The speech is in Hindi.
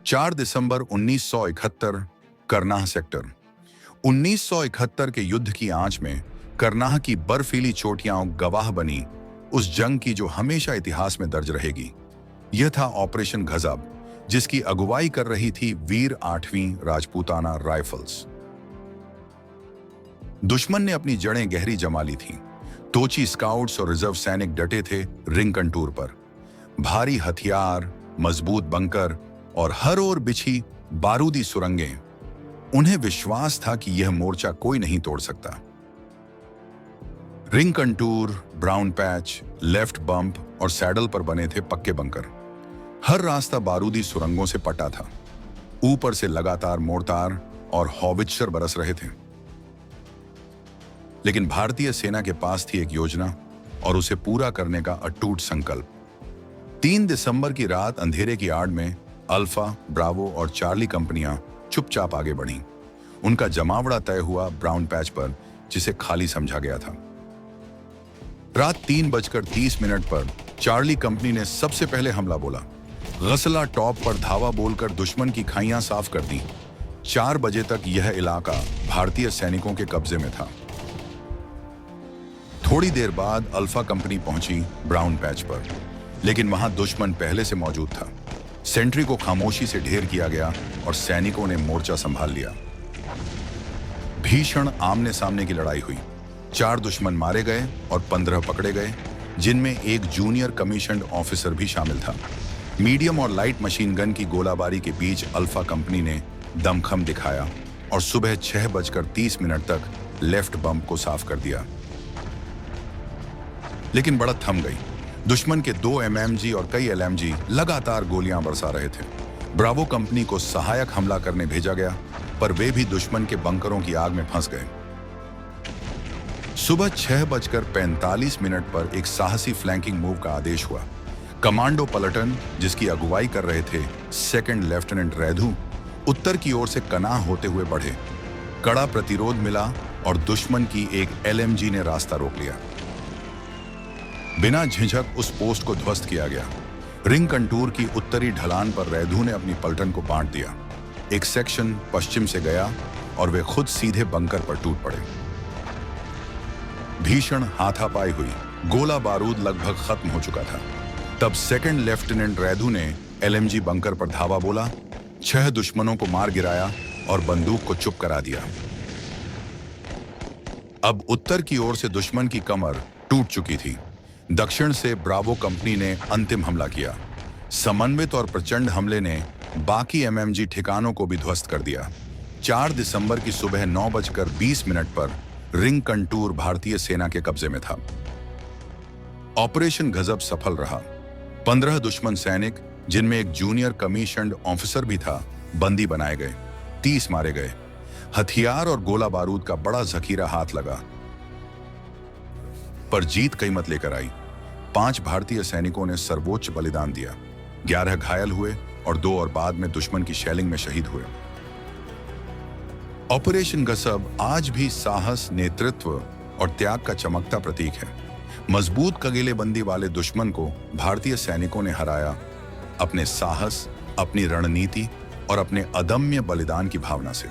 4 दिसंबर 1971, करनाह सेक्टर। 1971 के युद्ध की आंच में करनाह की बर्फीली चोटियां गवाह बनी उस जंग की जो हमेशा इतिहास में दर्ज रहेगी। यह था ऑपरेशन गजब, जिसकी अगुवाई कर रही थी वीर 8वीं राजपूताना राइफल्स। दुश्मन ने अपनी जड़ें गहरी जमा ली थीं। तोची स्काउट्स और रिजर्व सैनिक डटे थे रिंग कंटूर पर। भारी हथियार, मजबूत बंकर और हर ओर बिछी बारूदी सुरंगें। उन्हें विश्वास था कि यह मोर्चा कोई नहीं तोड़ सकता। Ring contour, brown patch, left bump और सैडल पर बने थे पक्के बंकर। हर रास्ता बारूदी सुरंगों से पटा था। ऊपर से लगातार मोर्टार और हॉवित्जर बरस रहे थे। लेकिन भारतीय सेना के पास थी एक योजना और उसे पूरा करने का अटूट संकल्प। 3 दिसंबर की रात अंधेरे की आड़ में अल्फा, ब्रावो और चार्ली कंपनियां चुपचाप आगे बढ़ीं। उनका जमावड़ा तय हुआ ब्राउन पैच पर, जिसे खाली समझा गया था। रात 3:30 पर चार्ली कंपनी ने सबसे पहले हमला बोला। गसला टॉप पर धावा बोलकर दुश्मन की खाइयां साफ कर दी। 4 बजे तक यह इलाका भारतीय सैनिकों के कब्जे में था। थोड़ी देर बाद अल्फा कंपनी पहुंची ब्राउन पैच पर, लेकिन वहां दुश्मन पहले से मौजूद था। सेंट्री को खामोशी से ढेर किया गया और सैनिकों ने मोर्चा संभाल लिया। भीषण आमने सामने की लड़ाई हुई। 4 दुश्मन मारे गए और 15 पकड़े गए, जिनमें एक जूनियर कमीशन्ड ऑफिसर भी शामिल था। मीडियम और लाइट मशीन गन की गोलाबारी के बीच अल्फा कंपनी ने दमखम दिखाया और सुबह 6:30 तक लेफ्ट बम्प को साफ कर दिया। लेकिन बढ़त थम गई। दुश्मन के 2 MMG और कई LMG लगातार गोलियां बरसा रहे थे। ब्रावो कंपनी को सहायक हमला करने भेजा गया, पर वे भी दुश्मन के बंकरों की आग में फंस गए। सुबह 6:45 पर एक साहसी फ्लैंकिंग मूव का आदेश हुआ। कमांडो पलटन, जिसकी अगुवाई कर रहे थे 2nd लेफ्टिनेंट रैधु, उत्तर की ओर से कनाह होते हुए बढ़े। कड़ा प्रतिरोध मिला और दुश्मन की एक LMG ने रास्ता रोक लिया। बिना झिझक उस पोस्ट को ध्वस्त किया गया। रिंग कंटूर की उत्तरी ढलान पर रैधु ने अपनी पलटन को बांट दिया। एक सेक्शन पश्चिम से गया और वे खुद सीधे बंकर पर टूट पड़े। भीषण हाथापाई हुई। गोला बारूद लगभग खत्म हो चुका था। तब 2nd लेफ्टिनेंट रैधु ने LMG बंकर पर धावा बोला, 6 दुश्मनों को मार गिराया और बंदूक को चुप करा दिया। अब उत्तर की ओर से दुश्मन की कमर टूट चुकी थी। दक्षिण से ब्रावो कंपनी ने अंतिम हमला किया। समन्वित और प्रचंड हमले ने बाकी MMG ठिकानों को भी ध्वस्त कर दिया। 4 दिसंबर की सुबह 9:20 पर रिंग कंटूर भारतीय सेना के कब्जे में था। ऑपरेशन गजब सफल रहा। 15 दुश्मन सैनिक, जिनमें एक जूनियर कमीशन्ड ऑफिसर भी था, बंदी बनाए गए। 30 मारे गए। हथियार और गोला बारूद का बड़ा जखीरा हाथ लगा, पर जीत कीमत लेकर आई। 5 भारतीय सैनिकों ने सर्वोच्च बलिदान दिया। 11 घायल हुए और 2 और बाद में दुश्मन की शेलिंग में शहीद हुए। ऑपरेशन गजब आज भी साहस, नेतृत्व और त्याग का चमकता प्रतीक है। मजबूत कगेलेबंदी वाले दुश्मन को भारतीय सैनिकों ने हराया अपने साहस, अपनी रणनीति और अपने अदम्य बलिदान की भावना से।